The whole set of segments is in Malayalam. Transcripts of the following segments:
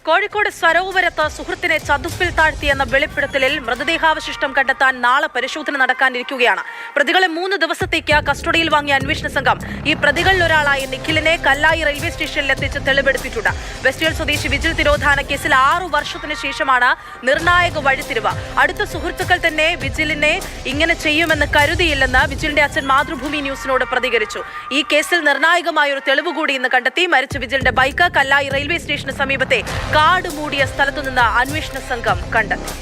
കോഴിക്കോട് സരോവരത്ത് സുഹൃത്തിനെ ചതുപ്പിൽ താഴ്ത്തിയെന്ന വെളിപ്പെടുത്തലിൽ മൃതദേഹാവശിഷ്ടം കണ്ടെത്താൻ നാളെ പരിശോധന നടക്കാനിരിക്കുകയാണ്. പ്രതികളെ 3 ദിവസത്തേക്ക് കസ്റ്റഡിയിൽ വാങ്ങിയ അന്വേഷണ സംഘം ഈ പ്രതികളിൽ ഒരാളായ നിഖിലിനെ കല്ലായി റെയിൽവേ സ്റ്റേഷനിലെത്തിച്ച് തെളിവെടുത്തിട്ടുണ്ട്. വെസ്റ്റേൽ സ്വദേശി വിജിൽ തിരോധാന കേസിൽ 6 വർഷത്തിന് ശേഷമാണ് നിർണായക വഴിത്തിരിവ്. അടുത്ത സുഹൃത്തുക്കൾ തന്നെ വിജിലിനെ ഇങ്ങനെ ചെയ്യുമെന്ന് കരുതിയില്ലെന്ന് വിജിലിന്റെ അച്ഛൻ മാതൃഭൂമി ന്യൂസിനോട് പ്രതികരിച്ചു. ഈ കേസിൽ നിർണായകമായൊരു തെളിവ് കൂടി ഇന്ന് കണ്ടെത്തി. മരിച്ച വിജിലിന്റെ ബൈക്ക് കല്ലായി റെയിൽവേ സ്റ്റേഷന് സമീപത്തെ കാട് മൂടിയ സ്ഥലത്തുനിന്ന് അന്വേഷണ സംഘം കണ്ടെത്തി.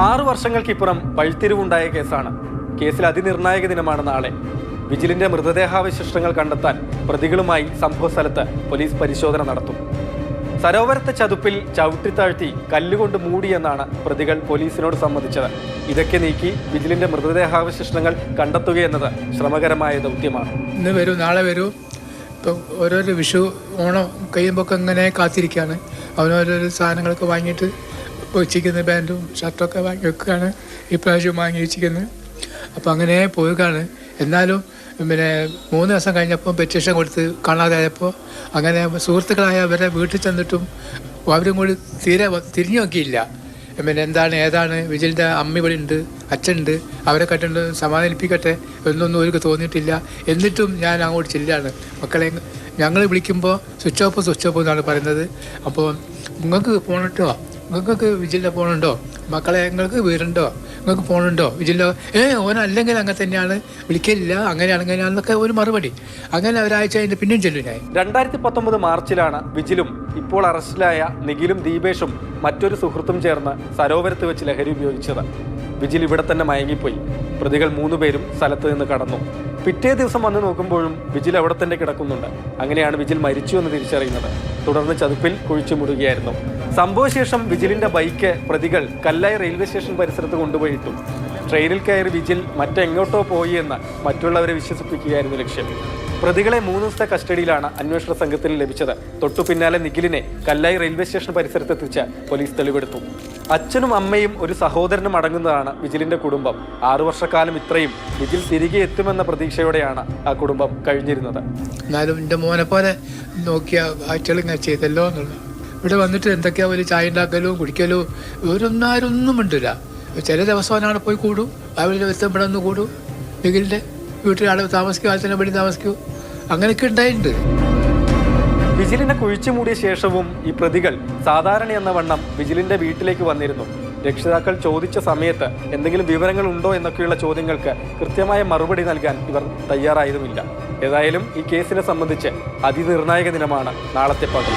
ആറു വർഷങ്ങൾക്കിപ്പുറം വഴിത്തിരിവുണ്ടായ കേസാണ്. കേസിൽ അതിനിർണായക ദിനമാണ് നാളെ. വിജിലിന്റെ മൃതദേഹാവശിഷ്ടങ്ങൾ കണ്ടെത്താൻ പ്രതികളുമായി സംഭവസ്ഥലത്ത് പോലീസ് പരിശോധന നടത്തും. സരോവരത്തെ ചതുപ്പിൽ ചവിട്ടിത്താഴ്ത്തി കല്ലുകൊണ്ട് മൂടിയെന്നാണ് പ്രതികൾ പോലീസിനോട് സമ്മതിച്ചത്. ഇതൊക്കെ നീക്കി വിജിലിന്റെ മൃതദേഹാവശിഷ്ടങ്ങൾ കണ്ടെത്തുകയെന്നത് ശ്രമകരമായ ദൗത്യമാണ്. ഇന്ന് വരൂ, നാളെ വരൂ. ഇപ്പം ഓരോരോ വിഷു ഓണം കഴിയുമ്പോൾ ഇങ്ങനെ കാത്തിരിക്കുകയാണ്. അവനോരോരോ സാധനങ്ങളൊക്കെ വാങ്ങിയിട്ട് വെച്ചിരിക്കുന്നത്, പാൻറ്റും ഷർട്ടൊക്കെ വാങ്ങി വെക്കുകയാണ്. ഇപ്രാവശ്യം വാങ്ങി വെച്ചിരിക്കുന്നത്. അപ്പോൾ അങ്ങനെ പോവുകയാണ്. എന്നാലും 3 ദിവസം കഴിഞ്ഞപ്പോൾ പെറ്റീഷൻ കൊടുത്ത് കാണാതായപ്പോൾ അങ്ങനെ സുഹൃത്തുക്കളായ അവരെ വീട്ടിൽ ചെന്നിട്ടും അവരും കൂടി തിരിഞ്ഞു നോക്കിയില്ല. എന്താണ് ഏതാണ്, വിജിലിൻ്റെ അമ്മ ഇവിടെ ഉണ്ട്, അച്ഛനുണ്ട്, അവരെ കണ്ടുകൊണ്ട് സമാധാനിപ്പിക്കട്ടെ എന്നൊന്നും അവർക്ക് തോന്നിയിട്ടില്ല. എന്നിട്ടും ഞാൻ അങ്ങോട്ട് ചെല്ലാണ്. മക്കളെ ഞങ്ങൾ വിളിക്കുമ്പോൾ സ്വിച്ച് ഓഫ് എന്നാണ് പറയുന്നത്. അപ്പോൾ നിങ്ങൾക്ക് ഫോണിട്ടോ, നിങ്ങൾക്ക് വിജിലിൻ്റെ ഫോണുണ്ടോ, മക്കളെ നിങ്ങൾക്ക് വീടുണ്ടോ, നിങ്ങൾക്ക് ഫോണുണ്ടോ, വിജിലിൻ്റെ ഓനല്ലെങ്കിൽ അങ്ങനെ തന്നെയാണ്, വിളിക്കലില്ല, അങ്ങനെയാണെന്നൊക്കെ ഒരു മറുപടി. അങ്ങനെ ഒരാഴ്ച അതിൻ്റെ പിന്നെയും ചെല്ലും. ഞാൻ 2019 മാർച്ചിലാണ് വിജിലും ഇപ്പോൾ അറസ്റ്റിലായ നിഖിലും ദീപേഷും മറ്റൊരു സുഹൃത്തും ചേർന്ന് സരോവരത്ത് വെച്ച് ലഹരി ഉപയോഗിച്ചത്. വിജിൽ ഇവിടെ തന്നെ മയങ്ങിപ്പോയി. പ്രതികൾ 3 പേരും സ്ഥലത്ത് നിന്ന് കടന്നു. പിറ്റേ ദിവസം വന്ന് നോക്കുമ്പോഴും വിജിൽ അവിടെ തന്നെ കിടക്കുന്നുണ്ട്. അങ്ങനെയാണ് വിജിൽ മരിച്ചു എന്ന് തിരിച്ചറിയുന്നത്. തുടർന്ന് ചതുപ്പിൽ കുഴിച്ചുമുടുകയായിരുന്നു. സംഭവശേഷം വിജിലിന്റെ ബൈക്ക് പ്രതികൾ കല്ലായി റെയിൽവേ സ്റ്റേഷൻ പരിസരത്ത് കൊണ്ടുപോയിട്ടു. ട്രെയിനിൽ കയറി വിജിൽ മറ്റെങ്ങോട്ടോ പോയി എന്ന് മറ്റുള്ളവരെ വിശ്വസിപ്പിക്കുകയായിരുന്നു ലക്ഷ്യം. പ്രതികളെ 3 ദിവസത്തെ കസ്റ്റഡിയിലാണ് അന്വേഷണ സംഘത്തിന് ലഭിച്ചത്. തൊട്ടു പിന്നാലെ നിഖിലിനെ കല്ലായി റെയിൽവേ സ്റ്റേഷൻ പരിസരത്തെത്തിച്ച് പോലീസ് തെളിവെടുത്തു. അച്ഛനും അമ്മയും ഒരു സഹോദരനും അടങ്ങുന്നതാണ് വിജിലിന്റെ കുടുംബം. 6 വർഷക്കാലം ഇത്രയും വിജിൽ തിരികെ എത്തുമെന്ന പ്രതീക്ഷയോടെയാണ് ആ കുടുംബം കഴിഞ്ഞിരുന്നത്. എന്നാലും എൻ്റെ മോനെ പോലെ നോക്കിയ ആഴ്ചകളിങ്ങനെ ചെയ്തല്ലോ എന്നുള്ളത്. ഇവിടെ വന്നിട്ട് എന്തൊക്കെയാ ഒരു ചായ ഉണ്ടാക്കലോ കുടിക്കലോ ആരൊന്നും ഉണ്ടില്ല. ചില ദിവസമാണ് പോയി കൂടും, രാവിലെ ദിവസം ഇവിടെ ഒന്ന് കൂടും, നിഖിലിൻ്റെ വീട്ടിൽ ആളെ താമസിക്കും, ആഴ്ച വേണ്ടി താമസിക്കൂ, അങ്ങനെയൊക്കെ ഉണ്ടായിട്ടുണ്ട്. വിജിലിനെ കുഴിച്ചു മൂടിയ ശേഷവും ഈ പ്രതികൾ സാധാരണ എന്ന വണ്ണം വിജിലിന്റെ വീട്ടിലേക്ക് വന്നിരുന്നു. രക്ഷിതാക്കൾ ചോദിച്ച സമയത്ത് എന്തെങ്കിലും വിവരങ്ങൾ ഉണ്ടോ എന്നൊക്കെയുള്ള ചോദ്യങ്ങൾക്ക് കൃത്യമായ മറുപടി നൽകാൻ ഇവർ തയ്യാറായതുമില്ല. ഏതായാലും ഈ കേസിനെ സംബന്ധിച്ച് അതിനിർണായക ദിനമാണ് നാളത്തെ പകൽ.